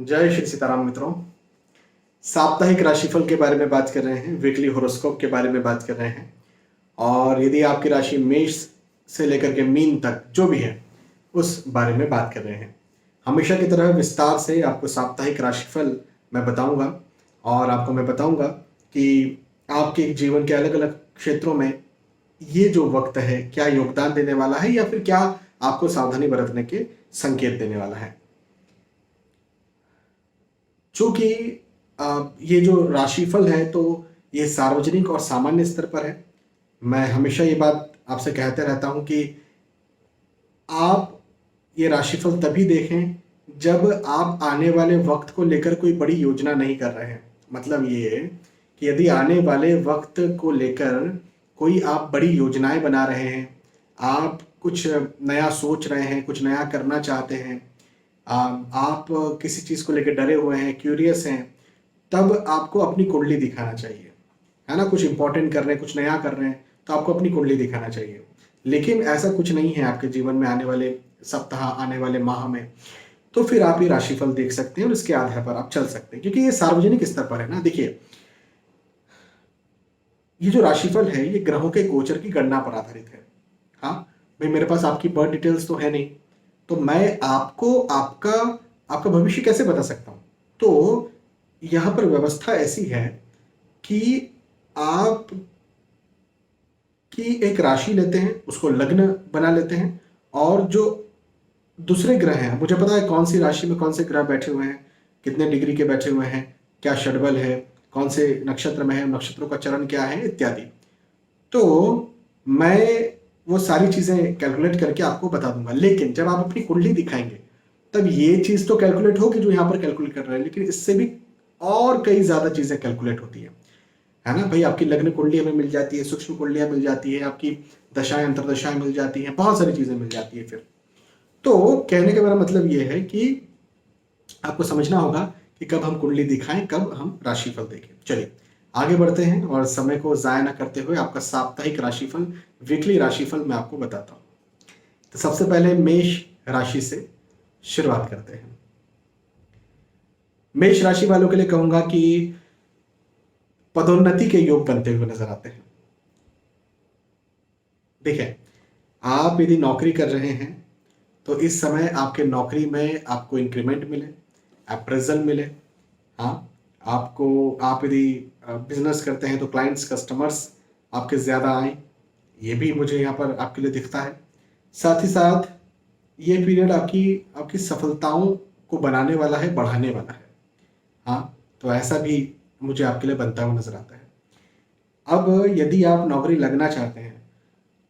जय श्री सीताराम मित्रों। साप्ताहिक राशिफल के बारे में बात कर रहे हैं, वीकली होरोस्कोप के बारे में बात कर रहे हैं। और यदि आपकी राशि मेष से लेकर के मीन तक जो भी है उस बारे में बात कर रहे हैं। हमेशा की तरह विस्तार से आपको साप्ताहिक राशिफल मैं बताऊंगा और आपको मैं बताऊंगा कि आपके जीवन के अलग अलग क्षेत्रों में ये जो वक्त है क्या योगदान देने वाला है या फिर क्या आपको सावधानी बरतने के संकेत देने वाला है। चूंकि ये जो राशिफल है तो ये सार्वजनिक और सामान्य स्तर पर है। मैं हमेशा ये बात आपसे कहते रहता हूँ कि आप ये राशिफल तभी देखें जब आप आने वाले वक्त को लेकर कोई बड़ी योजना नहीं कर रहे हैं। मतलब ये है कि यदि आने वाले वक्त को लेकर कोई आप बड़ी योजनाएं बना रहे हैं, आप कुछ नया सोच रहे हैं, कुछ नया करना चाहते हैं, आप किसी चीज़ को लेकर डरे हुए हैं, क्यूरियस हैं, तब आपको अपनी कुंडली दिखाना चाहिए, है ना। कुछ इंपॉर्टेंट कर रहे हैं, कुछ नया कर रहे हैं तो आपको अपनी कुंडली दिखाना चाहिए। लेकिन ऐसा कुछ नहीं है आपके जीवन में आने वाले सप्ताह, आने वाले माह में, तो फिर आप ये राशिफल देख सकते हैं और इसके आधार पर आप चल सकते हैं, क्योंकि ये सार्वजनिक स्तर पर है ना। देखिए, ये जो राशिफल है ये ग्रहों के गोचर की गणना पर आधारित है। हाँ भाई, मेरे पास आपकी बर्थ डिटेल्स तो है नहीं, तो मैं आपको आपका आपका भविष्य कैसे बता सकता हूँ। तो यहाँ पर व्यवस्था ऐसी है कि आप की एक राशि लेते हैं, उसको लग्न बना लेते हैं, और जो दूसरे ग्रह हैं, मुझे पता है कौन सी राशि में कौन से ग्रह बैठे हुए हैं, कितने डिग्री के बैठे हुए हैं, क्या षडबल है, कौन से नक्षत्र में है, नक्षत्रों का चरण क्या है इत्यादि। तो मैं वो सारी चीज़ें कैलकुलेट करके आपको बता दूंगा। लेकिन जब आप अपनी कुंडली दिखाएंगे तब ये चीज़ तो कैलकुलेट होगी जो यहाँ पर कैलकुलेट कर रहे हैं, लेकिन इससे भी और कई ज़्यादा चीज़ें कैलकुलेट होती है ना भाई। आपकी लग्न कुंडली हमें मिल जाती है, सूक्ष्म कुंडलियाँ मिल जाती है, आपकी दशाएं अंतरदशाएं मिल जाती हैं, बहुत सारी चीज़ें मिल जाती है। फिर तो कहने का मेरा मतलब ये है कि आपको समझना होगा कि कब हम कुंडली दिखाएं, कब हम राशिफल देखें। चलिए आगे बढ़ते हैं और समय को ज़ाया न करते हुए आपका साप्ताहिक राशिफल, वीकली राशिफल मैं आपको बताता हूँ। तो सबसे पहले मेष राशि से शुरुआत करते हैं। मेष राशि वालों के लिए कहूंगा कि पदोन्नति के योग बनते हुए नजर आते हैं। देखिए, आप यदि नौकरी कर रहे हैं तो इस समय आपके नौकरी में आपको इंक्रीमेंट मिले, अप्रेजल मिले। हाँ, आप यदि बिजनेस करते हैं तो क्लाइंट्स, कस्टमर्स आपके ज़्यादा आए, ये भी मुझे यहाँ पर आपके लिए दिखता है। साथ ही साथ ये पीरियड आपकी आपकी सफलताओं को बनाने वाला है, बढ़ाने वाला है। हाँ, तो ऐसा भी मुझे आपके लिए बनता हुआ नजर आता है। अब यदि आप नौकरी लगना चाहते हैं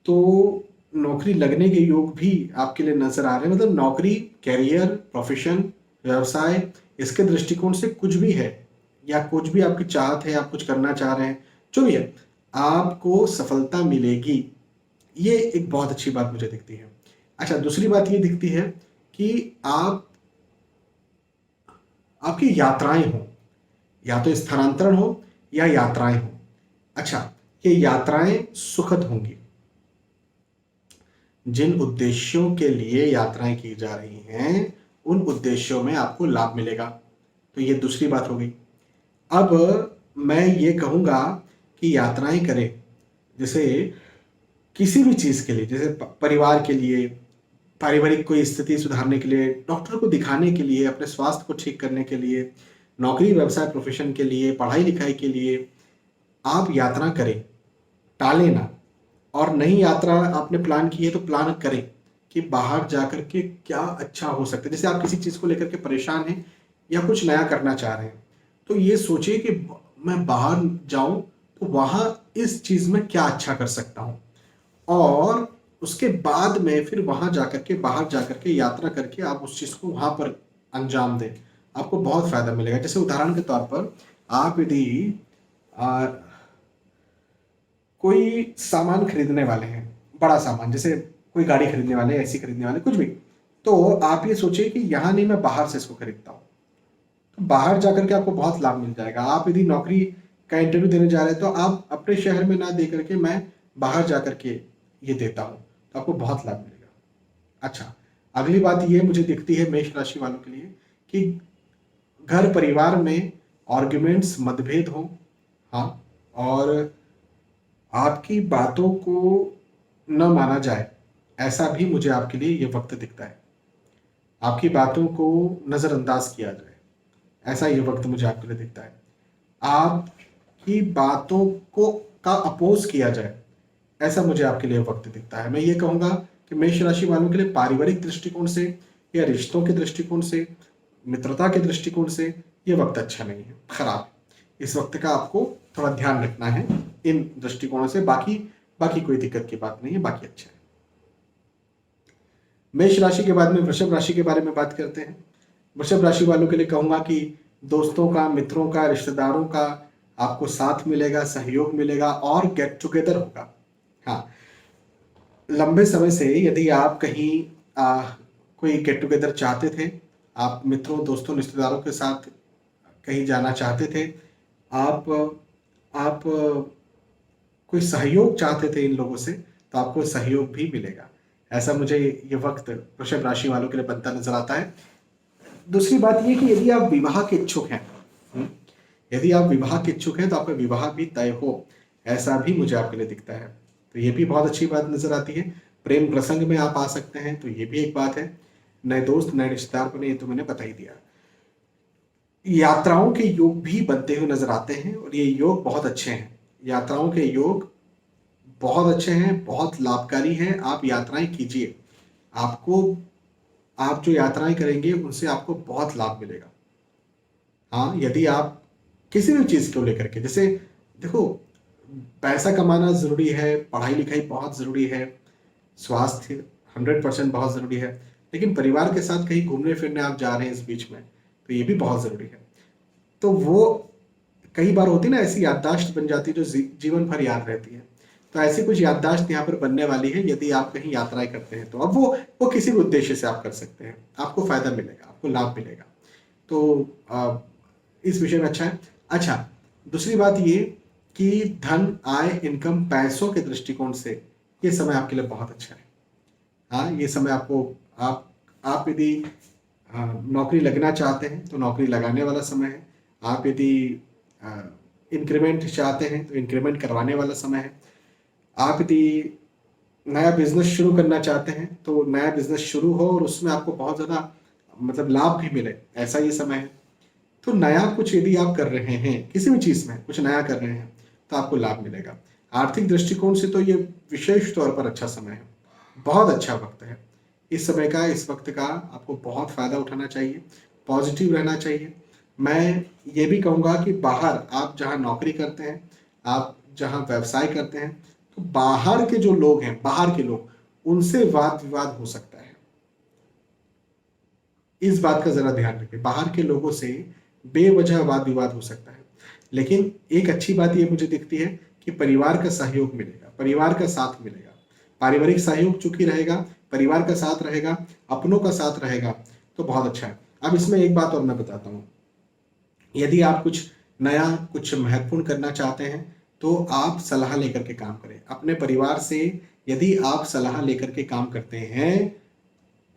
तो नौकरी लगने के योग भी आपके लिए नजर आ रहे हैं। मतलब नौकरी, कैरियर, प्रोफेशन, व्यवसाय, इसके दृष्टिकोण से कुछ भी है या कुछ भी आपकी चाहत है, आप कुछ करना चाह रहे हैं, जो भी है, आपको सफलता मिलेगी। ये एक बहुत अच्छी बात मुझे दिखती है। अच्छा, दूसरी बात ये दिखती है कि आपकी यात्राएं हो, या तो स्थानांतरण हो या यात्राएं हो। अच्छा, ये यात्राएं सुखद होंगी। जिन उद्देश्यों के लिए यात्राएं की जा रही हैं उन उद्देश्यों में आपको लाभ मिलेगा। तो ये दूसरी बात हो गई। अब मैं ये कहूँगा कि यात्राएं करें, जैसे किसी भी चीज़ के लिए, जैसे परिवार के लिए, पारिवारिक कोई स्थिति सुधारने के लिए, डॉक्टर को दिखाने के लिए, अपने स्वास्थ्य को ठीक करने के लिए, नौकरी, व्यवसाय, प्रोफेशन के लिए, पढ़ाई लिखाई के लिए आप यात्रा करें, टालें ना। और नई यात्रा आपने प्लान की है तो प्लान करें कि बाहर जाकर के क्या अच्छा हो सकता है। जैसे आप किसी चीज़ को लेकर के परेशान हैं या कुछ नया करना चाह रहे हैं, तो ये सोचिए कि मैं बाहर जाऊं तो वहाँ इस चीज़ में क्या अच्छा कर सकता हूँ, और उसके बाद में फिर वहाँ जाकर के, बाहर जाकर के यात्रा करके आप उस चीज़ को वहाँ पर अंजाम दें, आपको बहुत फायदा मिलेगा। जैसे उदाहरण के तौर पर आप यदि कोई सामान खरीदने वाले हैं, बड़ा सामान, जैसे कोई गाड़ी खरीदने वाले, एसी खरीदने वाले, कुछ भी, तो आप ये सोचिए कि यहाँ नहीं, मैं बाहर से इसको खरीदता हूँ, तो बाहर जाकर के आपको बहुत लाभ मिल जाएगा। आप यदि नौकरी का इंटरव्यू देने जा रहे हैं तो आप अपने शहर में ना दे करके मैं बाहर जाकर के ये देता हूँ, तो आपको बहुत लाभ मिलेगा। अच्छा, अगली बात ये मुझे दिखती है मेष राशि वालों के लिए कि घर परिवार में आर्ग्यूमेंट्स, मतभेद हो, हाँ, और आपकी बातों को न माना जाए, ऐसा भी मुझे आपके लिए ये वक्त दिखता है। आपकी बातों को नज़रअंदाज किया जाए, ऐसा ये वक्त मुझे आपके लिए दिखता है। आपकी बातों को का अपोज किया जाए, ऐसा मुझे आपके लिए वक्त दिखता है। मैं ये कहूँगा कि मेष राशि वालों के लिए पारिवारिक दृष्टिकोण से या रिश्तों के दृष्टिकोण से, मित्रता के दृष्टिकोण से ये वक्त अच्छा नहीं है, खराब है। इस वक्त का आपको थोड़ा ध्यान रखना है इन दृष्टिकोणों से। बाकी बाकी कोई दिक्कत की बात नहीं है, बाकी अच्छा है। मेष राशि के बाद में वृषभ राशि के बारे में बात करते हैं। वृषभ राशि वालों के लिए कहूंगा कि दोस्तों का, मित्रों का, रिश्तेदारों का आपको साथ मिलेगा, सहयोग मिलेगा और गेट टुगेदर होगा। हाँ, लंबे समय से यदि आप कहीं कोई गेट टुगेदर चाहते थे, आप मित्रों, दोस्तों, रिश्तेदारों के साथ कहीं जाना चाहते थे, आप कोई सहयोग चाहते थे इन लोगों से, तो आपको सहयोग भी मिलेगा। ऐसा मुझे ये वक्त वृषभ राशि वालों के लिए बनता नजर आता है। दूसरी बात ये कि यदि आप विवाह के इच्छुक हैं, यदि आप विवाह के इच्छुक हैं तो आपका विवाह भी तय हो, ऐसा भी मुझे आपके लिए दिखता है। तो ये भी बहुत अच्छी बात नजर आती है। प्रेम प्रसंग में आप आ सकते हैं, तो ये भी एक बात है। नए दोस्त, नए रिश्तेदार बने, ये तो मैंने बता ही दिया। यात्राओं के योग भी बनते हुए नजर आते हैं और ये योग बहुत अच्छे हैं। यात्राओं के योग बहुत अच्छे हैं, बहुत लाभकारी हैं। आप यात्राएं कीजिए, आपको, आप जो यात्राएं करेंगे उनसे आपको बहुत लाभ मिलेगा। हाँ, यदि आप किसी भी चीज़ को लेकर के, जैसे देखो, पैसा कमाना ज़रूरी है, पढ़ाई लिखाई बहुत ज़रूरी है, स्वास्थ्य 100% बहुत ज़रूरी है, लेकिन परिवार के साथ कहीं घूमने फिरने आप जा रहे हैं इस बीच में, तो ये भी बहुत ज़रूरी है। तो वो कई बार होती ना ऐसी याददाश्त बन जाती है जो जीवन भर याद रहती है। तो ऐसी कुछ याददाश्त यहाँ पर बनने वाली है यदि आप कहीं यात्राएं करते हैं तो। अब वो किसी भी उद्देश्य से आप कर सकते हैं, आपको फायदा मिलेगा, आपको लाभ मिलेगा। तो इस विषय में अच्छा है। अच्छा, दूसरी बात ये कि धन, आय, इनकम, पैसों के दृष्टिकोण से ये समय आपके लिए बहुत अच्छा है। हाँ, ये समय आपको, आप यदि नौकरी लगना चाहते हैं तो नौकरी लगाने वाला समय है। आप यदि इंक्रीमेंट चाहते हैं तो इंक्रीमेंट करवाने वाला समय है। आप यदि नया बिजनेस शुरू करना चाहते हैं तो नया बिजनेस शुरू हो और उसमें आपको बहुत ज़्यादा मतलब लाभ भी मिले, ऐसा ये समय है। तो नया कुछ यदि आप कर रहे हैं, किसी भी चीज़ में कुछ नया कर रहे हैं, तो आपको लाभ मिलेगा। आर्थिक दृष्टिकोण से तो ये विशेष तौर पर अच्छा समय है, बहुत अच्छा वक्त है। इस समय का, इस वक्त का आपको बहुत फ़ायदा उठाना चाहिए, पॉजिटिव रहना चाहिए। मैं ये भी कहूँगा कि बाहर आप जहाँ नौकरी करते हैं, आप जहाँ व्यवसाय करते हैं, तो बाहर के जो लोग हैं, बाहर के लोग, उनसे वाद विवाद हो सकता है। इस बात का ज़रा ध्यान रखें, बाहर के लोगों से बेवजह वाद विवाद हो सकता है। लेकिन एक अच्छी बात ये मुझे दिखती है कि परिवार का सहयोग मिलेगा, परिवार का साथ मिलेगा, पारिवारिक सहयोग चूंकि रहेगा, परिवार का साथ रहेगा, अपनों का साथ रहेगा, तो बहुत अच्छा है। अब इसमें एक बात और मैं बताता हूँ, यदि आप कुछ नया, कुछ महत्वपूर्ण करना चाहते हैं तो आप सलाह लेकर के काम करें। अपने परिवार से यदि आप सलाह लेकर के काम करते हैं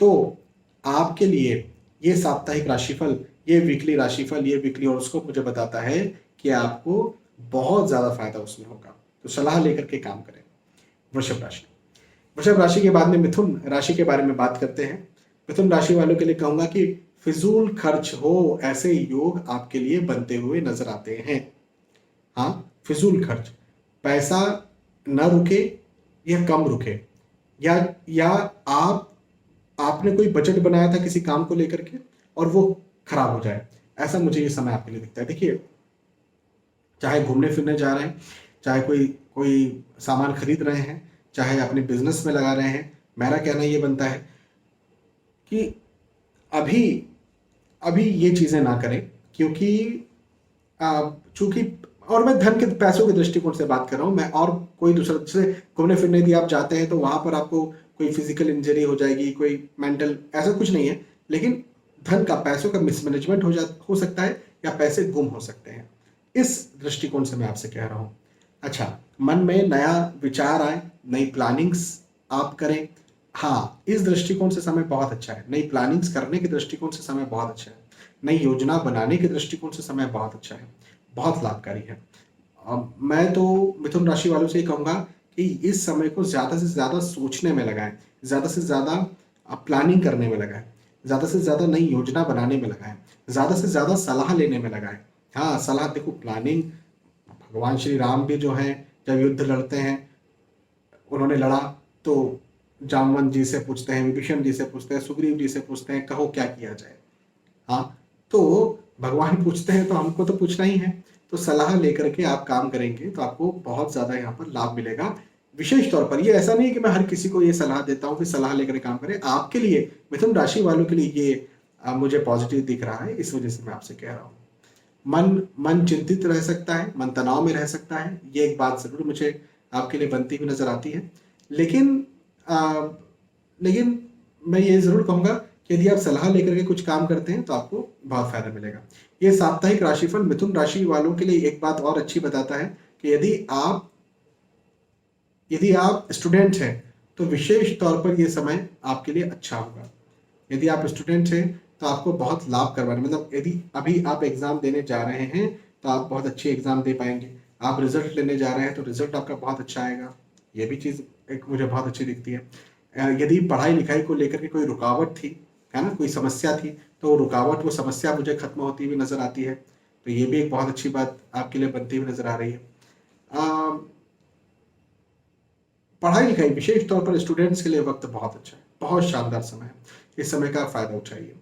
तो आपके लिए ये साप्ताहिक राशिफल, ये वीकली राशिफल, ये वीकली हॉरोस्कोप मुझे बताता है कि आपको बहुत ज़्यादा फायदा उसमें होगा। तो सलाह लेकर के काम करें। वृषभ राशि, वृषभ राशि के बाद में मिथुन राशि के बारे में बात करते हैं। मिथुन राशि वालों के लिए कहूंगा कि फिजूल खर्च हो, ऐसे योग आपके लिए बनते हुए नजर आते हैं। हाँ, फिजूल खर्च, पैसा न रुके या कम रुके, या आपने कोई बजट बनाया था किसी काम को लेकर के और वो खराब हो जाए, ऐसा मुझे ये समय आपके लिए दिखता है। देखिए, चाहे घूमने फिरने जा रहे हैं, चाहे कोई कोई सामान खरीद रहे हैं, चाहे अपने बिजनेस में लगा रहे हैं, मेरा कहना ये बनता है कि अभी अभी ये चीज़ें ना करें, क्योंकि चूंकि, और मैं धन के, पैसों के दृष्टिकोण से बात कर रहा हूँ मैं, और कोई दूसरा, जैसे घूमने फिरने यदि आप जाते हैं तो वहाँ पर आपको कोई फिजिकल इंजरी हो जाएगी, कोई मेंटल, ऐसा कुछ नहीं है, लेकिन धन का, पैसों का मिसमैनेजमेंट हो सकता है या पैसे गुम हो सकते हैं। इस दृष्टिकोण से मैं आपसे कह रहा हूँ। अच्छा, मन में नया विचार आए, नई प्लानिंग्स आप करें। हाँ, इस दृष्टिकोण से समय बहुत अच्छा है, नई प्लानिंग्स करने के दृष्टिकोण से समय बहुत अच्छा है। नई योजना बनाने के दृष्टिकोण से समय बहुत अच्छा है, बहुत लाभकारी है। मैं तो मिथुन राशि वालों से ये कहूँगा कि इस समय को ज़्यादा से ज़्यादा सोचने में लगाएं, ज़्यादा से ज़्यादा प्लानिंग करने में लगाएं, ज़्यादा से ज़्यादा नई योजना बनाने में लगाएं, ज़्यादा से ज़्यादा सलाह लेने में लगाएं। हाँ, सलाह देखो, प्लानिंग, भगवान श्री राम भी जो हैं जब युद्ध लड़ते हैं, उन्होंने लड़ा तो जामवंत जी से पूछते हैं, विभीषण जी से पूछते हैं, सुग्रीव जी से पूछते हैं, कहो क्या किया जाए। हाँ, तो भगवान पूछते हैं तो हमको तो पूछना ही है। तो सलाह लेकर के आप काम करेंगे तो आपको बहुत ज़्यादा यहाँ पर लाभ मिलेगा। विशेष तौर पर ये ऐसा नहीं है कि मैं हर किसी को ये सलाह देता हूँ कि सलाह लेकर काम करें। आपके लिए, मिथुन राशि वालों के लिए ये मुझे पॉजिटिव दिख रहा है, इस वजह से मैं आपसे कह रहा हूँ। मन मन चिंतित रह सकता है, मन तनाव में रह सकता है, ये एक बात ज़रूर मुझे आपके लिए बनती हुई नज़र आती है। लेकिन आ, लेकिन मैं ये ज़रूर कहूँगा कि यदि आप सलाह लेकर के कुछ काम करते हैं तो आपको बहुत फायदा मिलेगा। ये साप्ताहिक राशिफल मिथुन राशि वालों के लिए एक बात और अच्छी बताता है कि यदि आप स्टूडेंट हैं तो विशेष तौर पर ये समय आपके लिए अच्छा होगा। यदि आप स्टूडेंट हैं तो आपको बहुत लाभ करवाने, मतलब यदि अभी आप एग्ज़ाम देने जा रहे हैं तो आप बहुत अच्छी एग्ज़ाम दे पाएंगे। आप रिजल्ट लेने जा रहे हैं तो रिजल्ट आपका बहुत अच्छा आएगा। ये भी चीज़ एक मुझे बहुत अच्छी दिखती है। यदि पढ़ाई लिखाई को लेकर के कोई रुकावट थी, है ना, कोई समस्या थी, तो वो रुकावट, वो समस्या मुझे खत्म होती हुई नज़र आती है। तो ये भी एक बहुत अच्छी बात आपके लिए बनती हुई नज़र आ रही है। पढ़ाई लिखाई विशेष तौर पर स्टूडेंट्स के लिए वक्त बहुत अच्छा है, बहुत शानदार समय है। इस समय का फायदा उठाइए।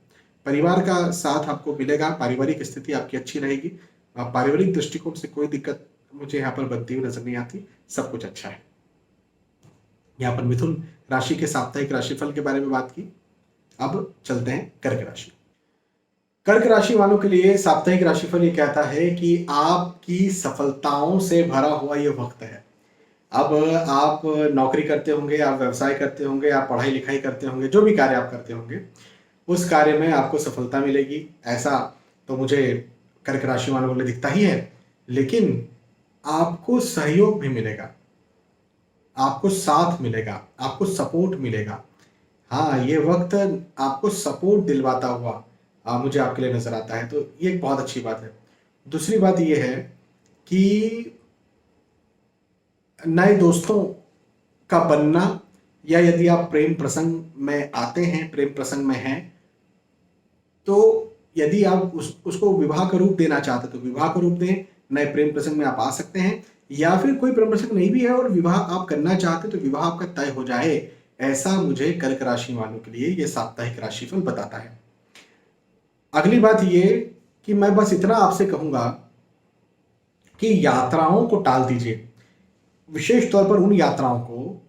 परिवार का साथ आपको मिलेगा, पारिवारिक स्थिति आपकी अच्छी रहेगी। पारिवारिक दृष्टिकोण से कोई दिक्कत मुझे यहाँ पर बनती हुई नजर नहीं आती, सब कुछ अच्छा है। यहाँ पर मिथुन राशि के साप्ताहिक राशिफल के बारे में बात की। अब चलते हैं कर्क राशि। कर्क राशि वालों के लिए साप्ताहिक राशिफल ये कहता है कि आपकी सफलताओं से भरा हुआ ये वक्त है। अब आप नौकरी करते होंगे, आप व्यवसाय करते होंगे, आप पढ़ाई लिखाई करते होंगे, जो भी कार्य आप करते होंगे उस कार्य में आपको सफलता मिलेगी, ऐसा तो मुझे कर्क राशि वालों को दिखता ही है। लेकिन आपको सहयोग भी मिलेगा, आपको साथ मिलेगा, आपको सपोर्ट मिलेगा। हाँ, ये वक्त आपको सपोर्ट दिलवाता हुआ मुझे आपके लिए नजर आता है, तो ये एक बहुत अच्छी बात है। दूसरी बात ये है कि नए दोस्तों का बनना, या यदि आप प्रेम प्रसंग में आते हैं, प्रेम प्रसंग में हैं, तो यदि आप उसको विवाह का रूप देना चाहते तो विवाह का रूप दें, नए प्रेम प्रसंग में आप आ सकते हैं। या फिर कोई प्रेम प्रसंग नहीं भी है और विवाह आप करना चाहते तो विवाह आपका तय हो जाए, ऐसा मुझे कर्क राशि वालों के लिए ये साप्ताहिक राशिफल बताता है। अगली बात ये कि मैं बस इतना आपसे कहूंगा कि यात्राओं को टाल दीजिए, विशेष तौर पर उन यात्राओं को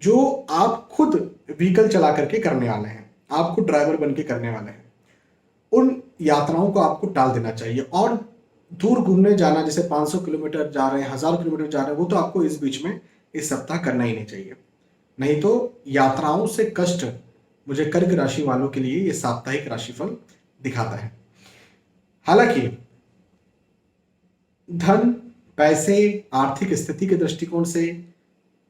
जो आप खुद व्हीकल चला करके करने वाले हैं, आप खुद ड्राइवर बन के करने वाले हैं, उन यात्राओं को आपको टाल देना चाहिए। और दूर घूमने जाना, जैसे 500 किलोमीटर जा रहे हैं, 1000 किलोमीटर जा रहे हैं, वो तो आपको इस बीच में इस सप्ताह करना ही नहीं चाहिए। नहीं तो यात्राओं से कष्ट मुझे कर्क राशि वालों के लिए ये साप्ताहिक राशिफल दिखाता है। हालांकि धन, पैसे, आर्थिक स्थिति के दृष्टिकोण से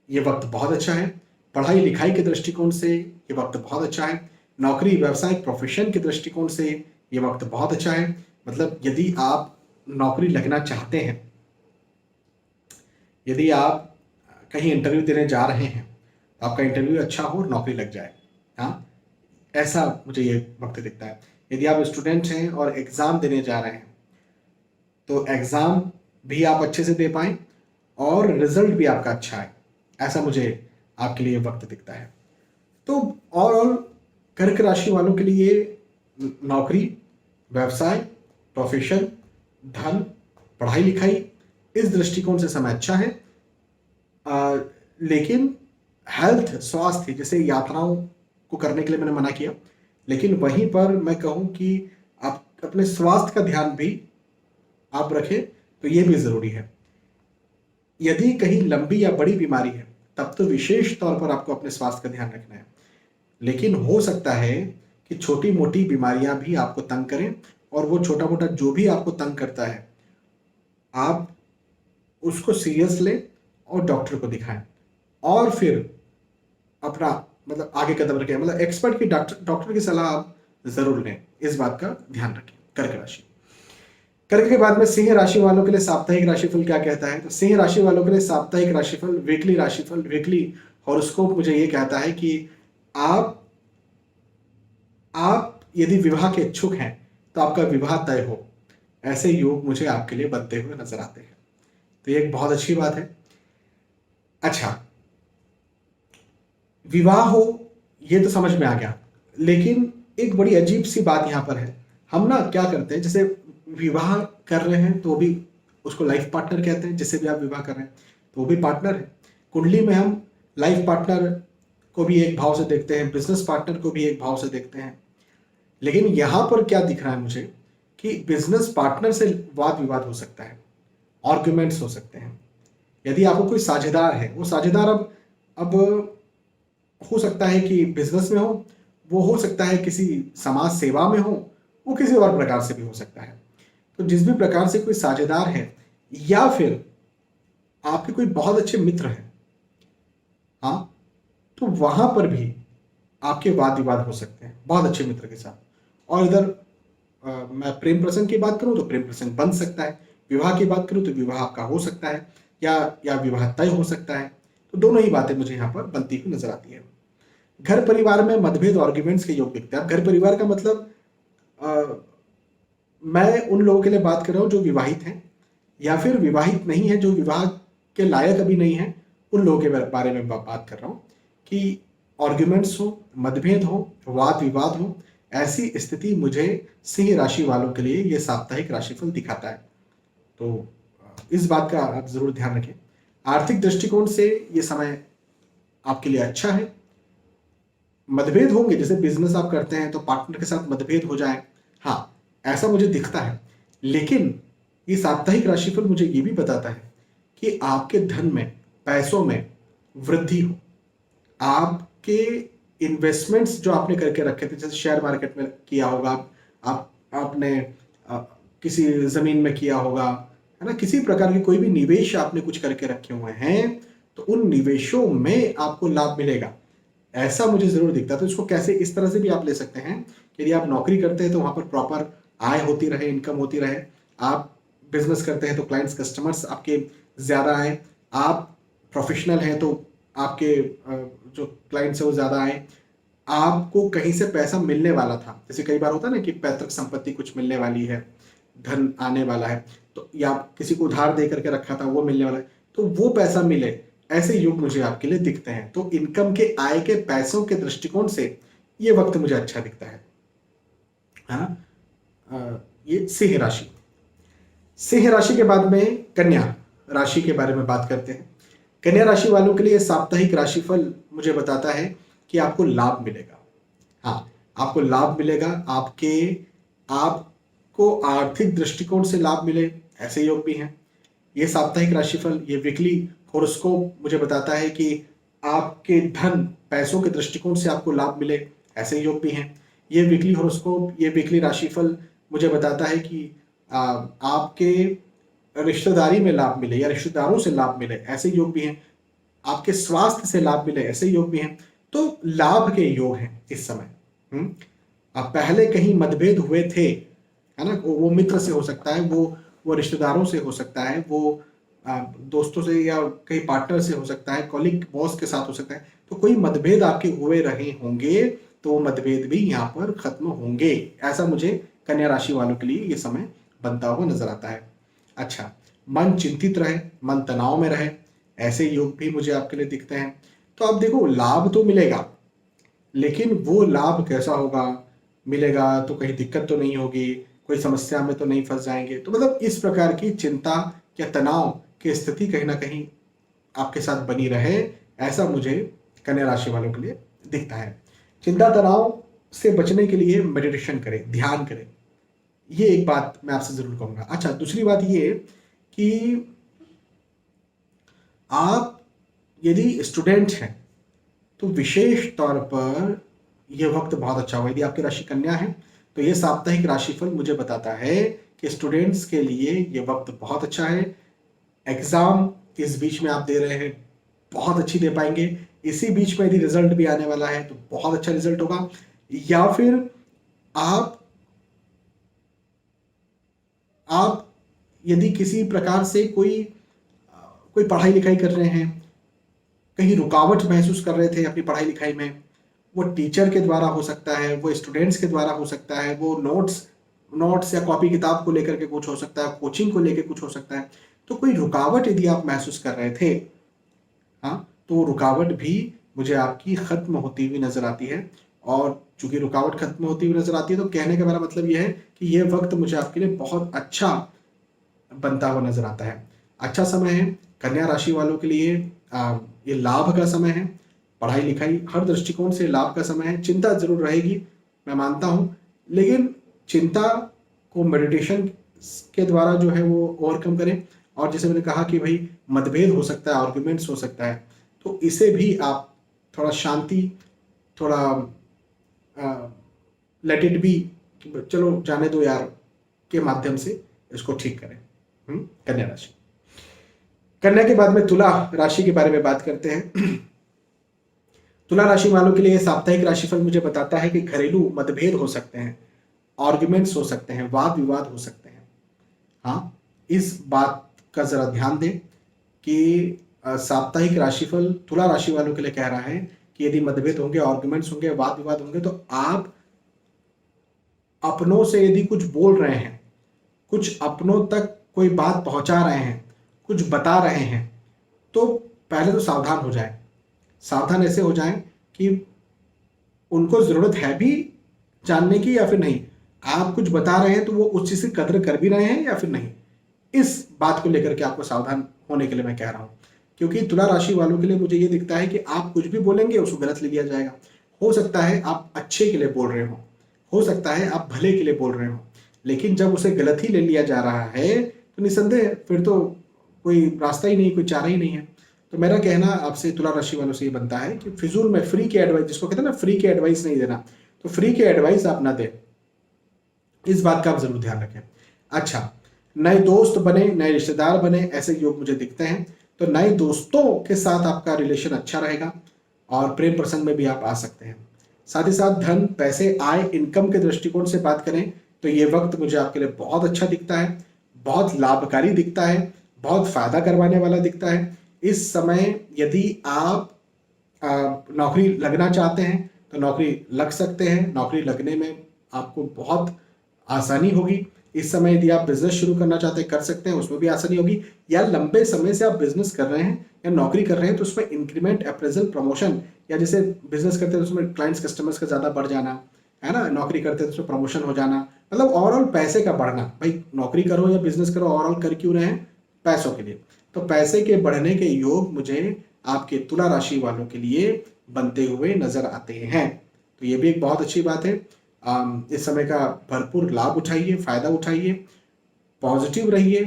ये वक्त बहुत अच्छा है। पढ़ाई लिखाई के दृष्टिकोण से ये वक्त बहुत अच्छा है। नौकरी, व्यवसाय, प्रोफेशन के दृष्टिकोण से ये वक्त बहुत अच्छा है। मतलब यदि आप नौकरी लगना चाहते हैं, यदि आप कहीं इंटरव्यू देने जा रहे हैं, तो आपका इंटरव्यू अच्छा हो और नौकरी लग जाए। हाँ, ऐसा मुझे ये वक्त दिखता है। यदि आप स्टूडेंट हैं और एग्ज़ाम देने जा रहे हैं तो एग्ज़ाम भी आप अच्छे से दे पाएँ और रिजल्ट भी आपका अच्छा है, ऐसा मुझे आपके लिए वक्त दिखता है। तो ओवरऑल कर्क राशि वालों के लिए नौकरी, व्यवसाय, प्रोफेशन, धन, पढ़ाई लिखाई, इस दृष्टिकोण से समय अच्छा है। लेकिन हेल्थ, स्वास्थ्य, जैसे यात्राओं को करने के लिए मैंने मना किया, लेकिन वहीं पर मैं कहूँ कि आप अपने स्वास्थ्य का ध्यान भी आप रखें, तो ये भी ज़रूरी है। यदि कहीं लंबी या बड़ी बीमारी है तब तो विशेष तौर पर आपको अपने स्वास्थ्य का ध्यान रखना है। लेकिन हो सकता है कि छोटी मोटी बीमारियां भी आपको तंग करें, और वो छोटा मोटा जो भी आपको तंग करता है आप उसको सीरियस लें और डॉक्टर को दिखाएं, और फिर अपना मतलब आगे कदम रखें, मतलब एक्सपर्ट की डॉक्टर की सलाह आप ज़रूर लें। इस बात का ध्यान रखें। कर्क राशि, कर्क के बाद में सिंह राशि वालों के लिए साप्ताहिक राशिफल क्या कहता है? तो सिंह राशि वालों के लिए साप्ताहिक राशिफल वीकली हॉरोस्कोप मुझे ये कहता है कि आप यदि विवाह के इच्छुक हैं तो आपका विवाह तय हो, ऐसे योग मुझे आपके लिए बनते हुए नजर आते हैं। तो ये एक बहुत अच्छी बात है। अच्छा, विवाह हो ये तो समझ में आ गया, लेकिन एक बड़ी अजीब सी बात यहाँ पर है। हम ना क्या करते हैं, जैसे विवाह कर रहे हैं तो भी उसको लाइफ पार्टनर कहते हैं, जिससे भी आप विवाह कर रहे हैं तो वो भी पार्टनर है। कुंडली में हम लाइफ पार्टनर को भी एक भाव से देखते हैं, बिजनेस पार्टनर को भी एक भाव से देखते हैं। लेकिन यहाँ पर क्या दिख रहा है मुझे कि बिजनेस पार्टनर से वाद विवाद हो सकता है, आर्ग्यूमेंट्स हो सकते हैं। यदि आपको कोई साझेदार है, वो साझेदार अब हो सकता है कि बिजनेस में हो, वो हो सकता है किसी समाज सेवा में हो, वो किसी और प्रकार से भी हो सकता है। तो जिस भी प्रकार से कोई साझेदार है या फिर आपके कोई बहुत अच्छे मित्र हैं, हाँ, तो वहां पर भी आपके वाद विवाद हो सकते हैं बहुत अच्छे मित्र के साथ। और इधर मैं प्रेम प्रसंग की बात करूं तो प्रेम प्रसंग बन सकता है, विवाह की बात करूं तो विवाह आपका हो सकता है, या विवाह तय हो सकता है। तो दोनों ही बातें मुझे यहाँ पर बनती हुई नजर आती है। घर परिवार में मतभेद आर्ग्यूमेंट्स के योग दिखते हैं। अब घर परिवार का मतलब मैं उन लोगों के लिए बात कर रहा हूँ जो विवाहित हैं, या फिर विवाहित नहीं है, जो विवाह के लायक अभी नहीं है, उन लोगों के बारे में बात कर रहा हूँ कि आर्ग्यूमेंट्स हो, मतभेद हो, वाद विवाद हो, ऐसी स्थिति मुझे सिंह राशि वालों के लिए ये साप्ताहिक राशिफल दिखाता है। तो इस बात का आप जरूर ध्यान रखें। आर्थिक दृष्टिकोण से ये समय आपके लिए अच्छा है। मतभेद होंगे, जैसे बिजनेस आप करते हैं तो पार्टनर के साथ मतभेद हो जाए, हाँ, ऐसा मुझे दिखता है। लेकिन ये साप्ताहिक राशिफल मुझे ये भी बताता है कि आपके धन में, पैसों में वृद्धि हो। आपके इन्वेस्टमेंट्स जो आपने करके रखे थे, जैसे शेयर मार्केट में किया होगा, आपने किसी जमीन में किया होगा, है ना, किसी प्रकार के कोई भी निवेश आपने कुछ करके रखे हुए हैं, तो उन निवेशों में आपको लाभ मिलेगा, ऐसा मुझे जरूर दिखता है। तो इसको कैसे, इस तरह से भी आप ले सकते हैं कि यदि आप नौकरी करते हैं तो वहां पर प्रॉपर आय होती रहे, इनकम होती रहे। आप बिजनेस करते हैं तो क्लाइंट्स, कस्टमर्स आपके ज्यादा आए। आप प्रोफेशनल हैं तो आपके जो क्लाइंट्स है वो ज्यादा आए। आपको कहीं से पैसा मिलने वाला था, जैसे कई बार होता है ना कि पैतृक संपत्ति कुछ मिलने वाली है, धन आने वाला है, तो या किसी को उधार दे करके रखा था वो मिलने वाला है, तो वो पैसा मिले, ऐसे योग मुझे आपके लिए दिखते हैं। तो इनकम के, आय के, पैसों के दृष्टिकोण से ये वक्त मुझे अच्छा दिखता है। हाँ, ये सिंह राशि। सिंह राशि के बाद में कन्या राशि के बारे में बात करते हैं। कन्या राशि वालों के लिए साप्ताहिक राशिफल मुझे बताता है कि आपको लाभ मिलेगा। हाँ, आपको लाभ मिलेगा, आपको आर्थिक दृष्टिकोण से लाभ मिले, ऐसे योग भी हैं। ये साप्ताहिक राशिफल, ये वीकली होरोस्कोप मुझे बताता है कि आपके धन, पैसों के दृष्टिकोण से आपको लाभ मिले, ऐसे योग भी हैं। ये वीकली होरोस्कोप, ये वीकली राशिफल मुझे बताता है कि आपके रिश्तेदारी में लाभ मिले या रिश्तेदारों से लाभ मिले, ऐसे योग भी हैं। आपके स्वास्थ्य से लाभ मिले, ऐसे योग भी हैं। तो लाभ के योग हैं इस समय। अब पहले कहीं मतभेद हुए थे, है ना, वो मित्र से हो सकता है, वो रिश्तेदारों से हो सकता है, वो दोस्तों से या कहीं पार्टनर से हो सकता है, कॉलिग, बॉस के साथ हो सकता है। तो कोई मतभेद आपके हुए रहे होंगे, तो वो मतभेद भी यहाँ पर खत्म होंगे, ऐसा मुझे कन्या राशि वालों के लिए ये समय बनता हुआ नजर आता है। अच्छा, मन चिंतित रहे, मन तनाव में रहे, ऐसे योग भी मुझे आपके लिए दिखते हैं। तो अब देखो, लाभ तो मिलेगा, लेकिन वो लाभ कैसा होगा, मिलेगा तो कहीं दिक्कत तो नहीं होगी, कोई समस्या में तो नहीं फंस जाएंगे। तो मतलब इस प्रकार की चिंता या तनाव की स्थिति कहीं ना कहीं आपके साथ बनी रहे, ऐसा मुझे कन्या राशि वालों के लिए दिखता है। चिंता तनाव से बचने के लिए मेडिटेशन करें, ध्यान करें, ये एक बात मैं आपसे जरूर कहूंगा। अच्छा, दूसरी बात ये कि आप यदि स्टूडेंट हैं तो विशेष तौर पर यह वक्त बहुत अच्छा होगा। यदि आपकी राशि कन्या है तो यह साप्ताहिक राशिफल मुझे बताता है कि स्टूडेंट्स के लिए यह वक्त बहुत अच्छा है। एग्जाम इस बीच में आप दे रहे हैं, बहुत अच्छी दे पाएंगे। इसी बीच में यदि रिजल्ट भी आने वाला है तो बहुत अच्छा रिजल्ट होगा। या फिर आप आप यदि किसी प्रकार से कोई कोई पढ़ाई लिखाई कर रहे हैं, कहीं रुकावट महसूस कर रहे थे अपनी पढ़ाई लिखाई में, वो टीचर के द्वारा हो सकता है, वो स्टूडेंट्स के द्वारा हो सकता है, वो नोट्स या कॉपी किताब को लेकर के कुछ हो सकता है, कोचिंग को लेकर कुछ हो सकता है। तो कोई रुकावट यदि आप महसूस कर रहे थे, हाँ, तो वो रुकावट भी मुझे आपकी खत्म होती हुई नजर आती है। और चूंकि रुकावट खत्म होती हुई नजर आती है, तो कहने का मेरा मतलब यह है कि ये वक्त मुझे आपके लिए बहुत अच्छा बनता हुआ नजर आता है। अच्छा समय है कन्या राशि वालों के लिए। ये लाभ का समय है, पढ़ाई लिखाई हर दृष्टिकोण से लाभ का समय है। चिंता जरूर रहेगी, मैं मानता हूँ, लेकिन चिंता को मेडिटेशन के द्वारा जो है वो ओवरकम करें। और जैसे मैंने कहा कि भाई मतभेद हो सकता है, आर्ग्यूमेंट्स हो सकता है, तो इसे भी आप थोड़ा शांति, थोड़ा लेट इट बी, चलो जाने दो यार, के माध्यम से इसको ठीक करें। कन्या राशि। कन्या के बाद में तुला राशि के बारे में बात करते हैं। तुला राशि वालों के लिए साप्ताहिक राशिफल मुझे बताता है कि घरेलू मतभेद हो सकते हैं, आर्ग्यूमेंट्स हो सकते हैं, वाद विवाद हो सकते हैं। हाँ, इस बात का जरा ध्यान दें कि साप्ताहिक राशिफल तुला राशि वालों के लिए कह रहा है कि यदि मतभेद होंगे, आर्ग्यूमेंट्स होंगे, वाद विवाद होंगे, तो आप अपनों से यदि कुछ बोल रहे हैं, कुछ अपनों तक कोई बात पहुंचा रहे हैं, कुछ बता रहे हैं, तो पहले तो सावधान हो जाए। सावधान ऐसे हो जाएं कि उनको जरूरत है भी जानने की या फिर नहीं। आप कुछ बता रहे हैं तो वो उस चीज की कदर कर भी रहे हैं या फिर नहीं, इस बात को लेकर के आपको सावधान होने के लिए मैं कह रहा हूं। क्योंकि तुला राशि वालों के लिए मुझे ये दिखता है कि आप कुछ भी बोलेंगे उसको गलत ले लिया जाएगा। हो सकता है आप अच्छे के लिए बोल रहे हो सकता है आप भले के लिए बोल रहे हो, लेकिन जब उसे गलत ही ले लिया जा रहा है तो निसंदेह फिर तो कोई रास्ता ही नहीं, कोई चारा ही नहीं है। तो मेरा कहना आपसे तुला राशि वालों से ये बनता है कि फिजूल में फ्री के एडवाइस, जिसको कहते हैं ना फ्री के एडवाइस नहीं देना, तो फ्री के एडवाइस आप ना दें, इस बात का आप जरूर ध्यान रखें। अच्छा, नए दोस्त बने, नए रिश्तेदार बने, ऐसे योग मुझे दिखते हैं। तो नए दोस्तों के साथ आपका रिलेशन अच्छा रहेगा और प्रेम प्रसंग में भी आप आ सकते हैं। साथ ही साथ धन, पैसे, आय, इनकम के दृष्टिकोण से बात करें तो ये वक्त मुझे आपके लिए बहुत अच्छा दिखता है, बहुत लाभकारी दिखता है, बहुत फायदा करवाने वाला दिखता है। इस समय यदि आप नौकरी लगना चाहते हैं तो नौकरी लग सकते हैं। नौकरी लगने में आपको बहुत आसानी होगी। इस समय यदि आप बिजनेस शुरू करना चाहते हैं, कर सकते हैं, उसमें भी आसानी होगी। या लंबे समय से आप बिजनेस कर रहे हैं या नौकरी कर रहे हैं तो उसमें इंक्रीमेंट, अप्रेजल, प्रमोशन, या जैसे बिजनेस करते हैं तो उसमें क्लाइंट्स, कस्टमर्स का ज़्यादा बढ़ जाना है ना, नौकरी करते हैं तो उसमें प्रमोशन हो जाना, मतलब ओवरऑल पैसे का बढ़ना। भाई नौकरी करो या बिजनेस करो, ओवरऑल कर क्यों रहे हैं? पैसों के लिए। तो पैसे के बढ़ने के योग मुझे आपके तुला राशि वालों के लिए बनते हुए नजर आते हैं। तो ये भी एक बहुत अच्छी बात है। इस समय का भरपूर लाभ उठाइए, फायदा उठाइए, पॉजिटिव रहिए।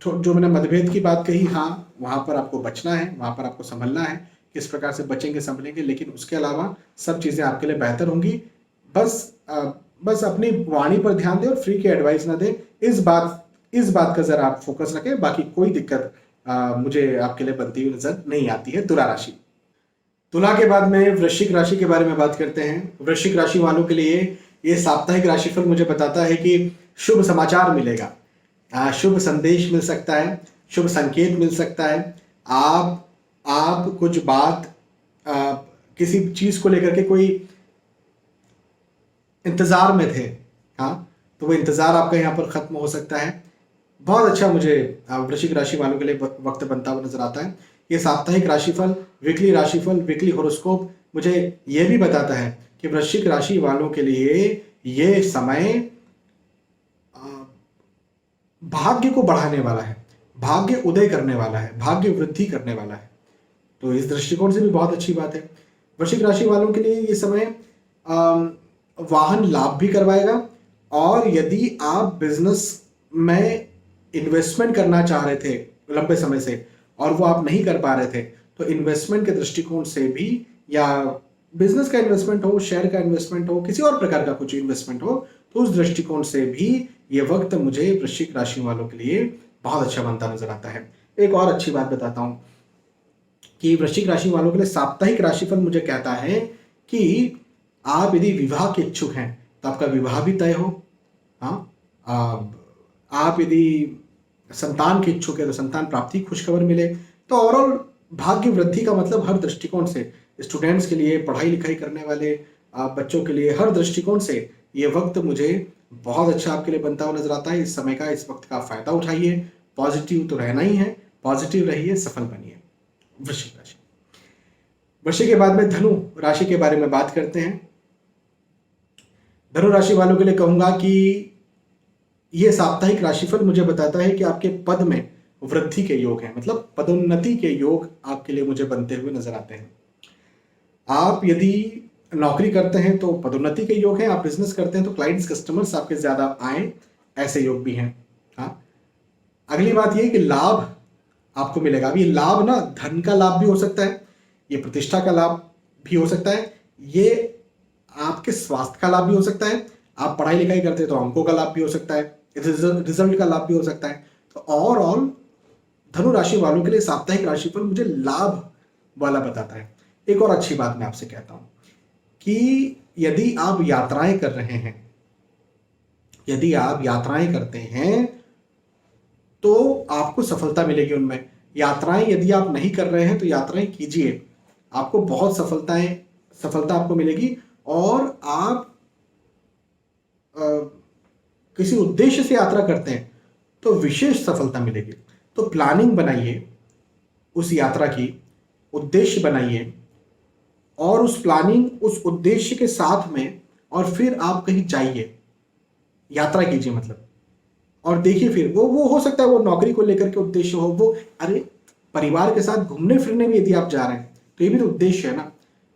जो मैंने मतभेद की बात कही, हाँ, वहाँ पर आपको बचना है, वहाँ पर आपको संभलना है, किस प्रकार से बचेंगे, संभलेंगे, लेकिन उसके अलावा सब चीज़ें आपके लिए बेहतर होंगी। बस अपनी वाणी पर ध्यान दें और फ्री की एडवाइस ना दें। इस बात का जरा आप फोकस रखें। बाकी कोई दिक्कत मुझे आपके लिए बनती हुई नजर नहीं आती है। तुला राशि। तुला के बाद में वृश्चिक राशि के बारे में बात करते हैं। वृश्चिक राशि वालों के लिए ये साप्ताहिक राशिफल मुझे बताता है कि शुभ समाचार मिलेगा, शुभ संदेश मिल सकता है, शुभ संकेत मिल सकता है। आप कुछ बात, किसी चीज को लेकर के कोई इंतजार में थे, हाँ, तो वो इंतजार आपका यहाँ पर खत्म हो सकता है। बहुत अच्छा मुझे वृश्चिक राशि वालों के लिए वक्त बनता हुआ नजर आता है। ये साप्ताहिक राशिफल, वीकली राशिफल, वीकली होरोस्कोप मुझे ये भी बताता है कि वृश्चिक राशि वालों के लिए ये समय भाग्य को बढ़ाने वाला है, भाग्य उदय करने वाला है, भाग्य वृद्धि करने वाला है। तो इस दृष्टिकोण से भी बहुत अच्छी बात है। वृश्चिक राशि वालों के लिए ये समय वाहन लाभ भी करवाएगा। और यदि आप बिजनेस में इन्वेस्टमेंट करना चाह रहे थे लंबे समय से और वो आप नहीं कर पा रहे थे, तो इन्वेस्टमेंट के दृष्टिकोण से भी, या बिजनेस का इन्वेस्टमेंट हो, शेयर का इन्वेस्टमेंट हो, किसी और प्रकार का कुछ इन्वेस्टमेंट हो, तो उस दृष्टिकोण से भी ये वक्त मुझे वृश्चिक राशि वालों के लिए बहुत अच्छा बनता नजर आता है। एक और अच्छी बात बताता हूं कि वृश्चिक राशि वालों के लिए साप्ताहिक राशिफल मुझे कहता है कि आप यदि विवाह के इच्छुक हैं तो आपका विवाह भी तय हो, हाँ, आप यदि संतान के इच्छुक है तो संतान प्राप्ति की खुशखबर मिले। तो ओवरऑल भाग्य वृद्धि का मतलब हर दृष्टिकोण से, स्टूडेंट्स के लिए, पढ़ाई लिखाई करने वाले बच्चों के लिए, हर दृष्टिकोण से ये वक्त मुझे बहुत अच्छा आपके लिए बनता हुआ नजर आता है। इस समय का, इस वक्त का फायदा उठाइए। पॉजिटिव तो रहना ही है, पॉजिटिव रहिए, सफल बनिए। वृश्चिक राशि। वृश्चिक के बाद में धनु राशि के बारे में बात करते हैं। धनु राशि वालों के लिए कहूंगा कि ये साप्ताहिक राशिफल मुझे बताता है कि आपके पद में वृद्धि के योग हैं, मतलब पदोन्नति के योग आपके लिए मुझे बनते हुए नजर आते हैं। आप यदि नौकरी करते हैं तो पदोन्नति के योग हैं, आप बिजनेस करते हैं तो क्लाइंट्स कस्टमर्स आपके ज्यादा आए, ऐसे योग भी हैं। हाँ, अगली बात ये कि लाभ आपको मिलेगा। अब ये लाभ ना धन का लाभ भी हो सकता है, ये प्रतिष्ठा का लाभ भी हो सकता है, ये आपके स्वास्थ्य का लाभ भी हो सकता है, आप पढ़ाई लिखाई करते हैं तो अंकों का लाभ भी हो सकता है, रिजल्ट का लाभ भी हो सकता है। तो ओवरऑल धनु राशि वालों के लिए साप्ताहिक राशिफल मुझे लाभ वाला बताता है। एक और अच्छी बात मैं आपसे कहता हूं कि यदि आप यात्राएं कर रहे हैं, यदि आप यात्राएं करते हैं तो आपको सफलता मिलेगी उनमें। यात्राएं यदि आप नहीं कर रहे हैं तो यात्राएं कीजिए, आपको बहुत सफलता आपको मिलेगी। और आप किसी उद्देश्य से यात्रा करते हैं तो विशेष सफलता मिलेगी। तो प्लानिंग बनाइए उस यात्रा की, उद्देश्य बनाइए और उस प्लानिंग, उस उद्देश्य के साथ में, और फिर आप कहीं जाइए, यात्रा कीजिए मतलब। और देखिए फिर वो हो सकता है वो नौकरी को लेकर के उद्देश्य हो, वो अरे परिवार के साथ घूमने फिरने भी यदि आप जा रहे हैं तो ये भी तो उद्देश्य है ना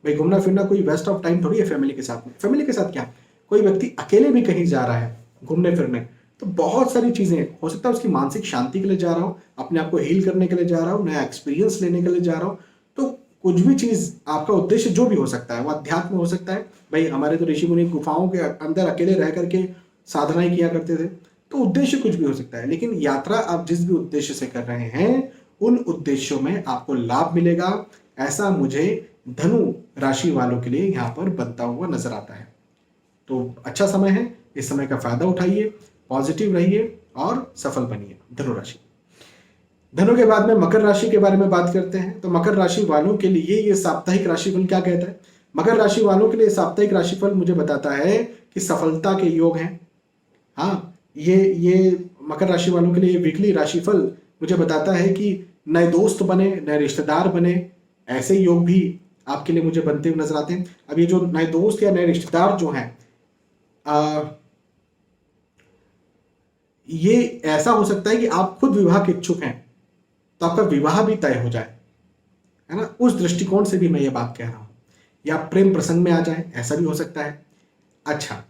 भाई। घूमना फिरना कोई वेस्ट ऑफ टाइम थोड़ी है फैमिली के साथ में। फैमिली के साथ क्या, कोई व्यक्ति अकेले भी कहीं जा रहा है घूमने फिरने, तो बहुत सारी चीजें हो सकता है उसकी मानसिक शांति के लिए जा रहा हो, अपने आप को हील करने के लिए जा रहा हो, नया एक्सपीरियंस लेने के लिए जा रहा हो। तो कुछ भी चीज, आपका उद्देश्य जो भी हो सकता है, वो अध्यात्म हो सकता है। भाई हमारे तो ऋषि मुनि गुफाओं के अंदर अकेले रह करके साधनाएं किया करते थे, तो उद्देश्य कुछ भी हो सकता है। लेकिन यात्रा आप जिस भी उद्देश्य से कर रहे हैं उन उद्देश्यों में आपको लाभ मिलेगा, ऐसा मुझे धनु राशि वालों के लिए यहाँ पर बनता हुआ नजर आता है। तो अच्छा समय है, इस समय का फायदा उठाइए, पॉजिटिव रहिए और सफल बनिए। धनु राशि। धनु के बाद में मकर राशि के बारे में बात करते हैं। तो मकर राशि वालों के लिए ये साप्ताहिक राशिफल क्या कहता है? मकर राशि वालों के लिए साप्ताहिक राशिफल मुझे बताता है कि सफलता के योग हैं। हाँ, ये मकर राशि वालों के लिए वीकली राशिफल मुझे बताता है कि नए दोस्त बने, नए रिश्तेदार बने, ऐसे योग भी आपके लिए मुझे बनते हुए नजर आते हैं। अब ये जो नए दोस्त या नए रिश्तेदार जो हैं, ये ऐसा हो सकता है कि आप खुद विवाह के इच्छुक हैं तो आपका विवाह भी तय हो जाए, है ना। उस दृष्टिकोण से भी मैं ये बात कह रहा हूं, या प्रेम प्रसंग में आ जाए, ऐसा भी हो सकता है। अच्छा,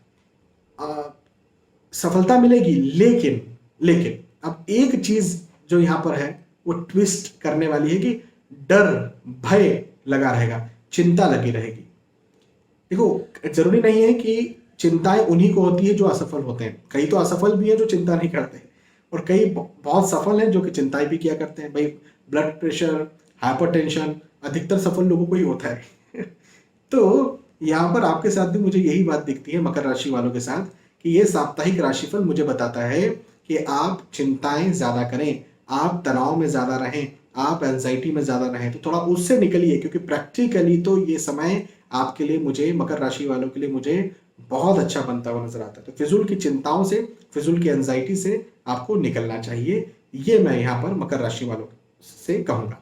सफलता मिलेगी, लेकिन लेकिन अब एक चीज जो यहां पर है वो ट्विस्ट करने वाली है कि डर, भय लगा रहेगा, चिंता लगी रहेगी। देखो, जरूरी नहीं है कि चिंताएं उन्हीं को होती है जो असफल होते हैं। कई तो असफल भी हैं जो चिंता नहीं करते, और कई बहुत सफल हैं जो कि चिंताएं भी किया करते हैं। भाई ब्लड प्रेशर, हाइपरटेंशन अधिकतर सफल लोगों को ही होता है। तो यहाँ पर आपके साथ भी मुझे यही बात दिखती है, मकर राशि वालों के साथ, कि ये साप्ताहिक राशिफल मुझे बताता है कि आप चिंताएं ज्यादा करें, आप तनाव में ज्यादा रहें, आप एंजाइटी में ज्यादा रहें, तो थोड़ा उससे निकलिए। क्योंकि प्रैक्टिकली तो ये समय आपके लिए, मुझे मकर राशि वालों के लिए मुझे बहुत अच्छा बनता हुआ नजर आता है। तो फिजूल की चिंताओं से, फिजूल की एंजाइटी से आपको निकलना चाहिए, ये मैं यहाँ पर मकर राशि वालों से कहूंगा।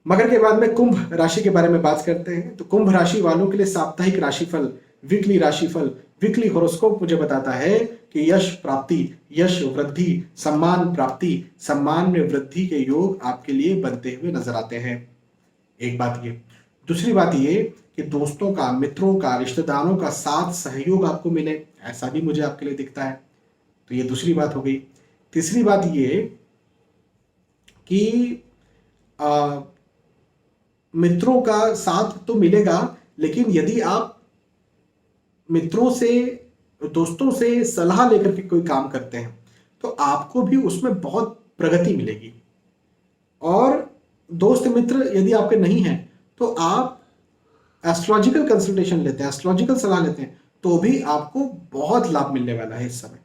मकर के बाद में कुंभ राशि के बारे में बात करते हैं। तो कुंभ राशि वालों के लिए साप्ताहिक राशिफल, वीकली राशिफल, वीकली होरोस्कोप मुझे बताता है कि यश प्राप्ति, यश वृद्धि, सम्मान प्राप्ति, सम्मान में वृद्धि के योग आपके लिए बनते हुए नजर आते हैं। एक बात ये। दूसरी बात ये कि दोस्तों का, मित्रों का, रिश्तेदारों का साथ सहयोग आपको मिले, ऐसा भी मुझे आपके लिए दिखता है। तो ये दूसरी बात हो गई। तीसरी बात ये कि मित्रों का साथ तो मिलेगा, लेकिन यदि आप मित्रों से, दोस्तों से सलाह लेकर के कोई काम करते हैं तो आपको भी उसमें बहुत प्रगति मिलेगी। और दोस्त मित्र यदि आपके नहीं हैं तो आप एस्ट्रोलॉजिकल कंसल्टेशन लेते हैं, एस्ट्रोलॉजिकल सलाह लेते हैं, तो भी आपको बहुत लाभ मिलने वाला है इस समय।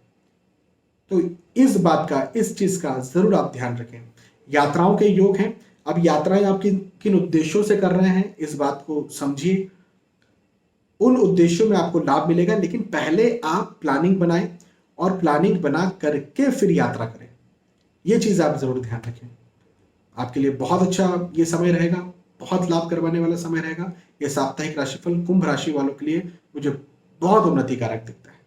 तो इस बात का, इस चीज का जरूर आप ध्यान रखें। यात्राओं के योग हैं। अब यात्राएं आप किन किन उद्देश्यों से कर रहे हैं, इस बात को समझिए। उन उद्देश्यों में आपको लाभ मिलेगा, लेकिन पहले आप प्लानिंग बनाएं और प्लानिंग बना करके फिर यात्रा करें। ये चीज आप जरूर ध्यान रखें। आपके लिए बहुत अच्छा ये समय रहेगा, बहुत लाभ करवाने वाला समय रहेगा। ये साप्ताहिक राशिफल कुंभ राशि वालों के लिए मुझे बहुत उन्नतिकारक दिखता है।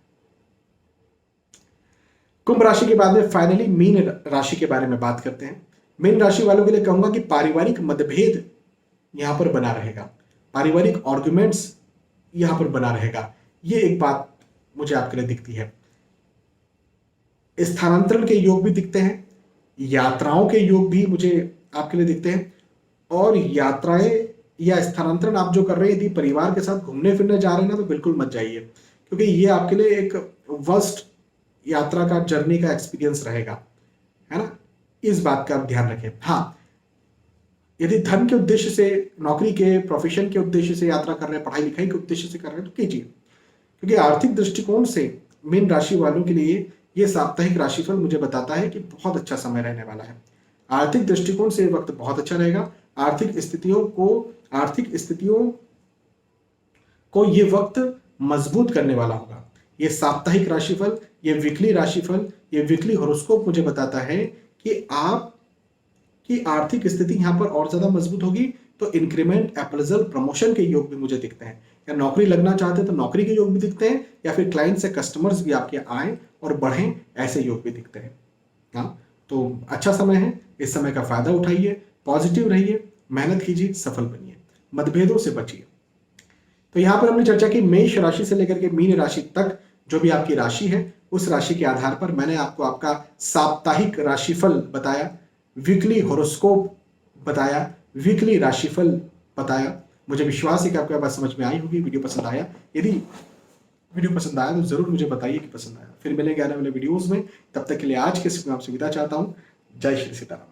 कुंभ राशि के बाद में फाइनली मीन राशि के बारे में बात करते हैं। मीन राशि वालों के लिए कहूंगा कि पारिवारिक मतभेद यहां पर बना रहेगा, पारिवारिक आर्गुमेंट्स यहां पर बना रहेगा। ये एक बात मुझे आपके लिए दिखती है। स्थानांतरण के योग भी दिखते हैं, यात्राओं के योग भी मुझे आपके लिए दिखते हैं। और यात्राएं या स्थानांतरण आप जो कर रहे हैं, यदि परिवार के साथ घूमने फिरने जा रहे हैं ना, तो बिल्कुल मत जाइए, क्योंकि ये आपके लिए एक वर्स्ट यात्रा का, जर्नी का एक्सपीरियंस रहेगा, है ना। इस बात का आप ध्यान रखें। हाँ, यदि धन के उद्देश्य से, नौकरी के, प्रोफेशन के उद्देश्य से यात्रा कर रहे हैं, पढ़ाई लिखाई के उद्देश्य से कर रहे हैं, तो कीजिए, क्योंकि आर्थिक दृष्टिकोण से मीन राशि वालों के लिए ये साप्ताहिक राशिफल मुझे बताता है कि बहुत अच्छा समय रहने वाला है। आर्थिक दृष्टिकोण से वक्त बहुत अच्छा रहेगा। आर्थिक स्थितियों को ये वक्त मजबूत करने वाला होगा। ये साप्ताहिक राशिफल, ये वीकली राशिफल, ये वीकली हॉरोस्कोप मुझे बताता है कि आपकी आर्थिक स्थिति यहां पर और ज्यादा मजबूत होगी। तो इंक्रीमेंट, अप्रेजल, प्रमोशन के योग भी मुझे दिखते हैं। या नौकरी लगना चाहते हैं तो नौकरी के योग भी दिखते हैं, या फिर क्लाइंट से कस्टमर्स भी आपके आए और बढ़ें, ऐसे योग भी दिखते हैं। हाँ, तो अच्छा समय है, इस समय का फायदा उठाइए, पॉजिटिव रहिए, मेहनत कीजिए, सफल बनिए, मतभेदों से बचिए। तो यहां पर हमने चर्चा की मेष राशि से लेकर के मीन राशि तक जो भी आपकी राशि है, उस राशि के आधार पर मैंने आपको आपका साप्ताहिक राशिफल बताया, वीकली हॉरोस्कोप बताया, वीकली राशिफल बताया। मुझे विश्वास है कि आपको बात समझ में आई होगी। वीडियो पसंद आया, यदि वीडियो पसंद आया तो जरूर मुझे बताइए कि पसंद आया। फिर मिलेंगे आने वाले वीडियोस में, तब तक के लिए आज के समय आपसे विदा चाहता हूं। जय श्री सीताराम।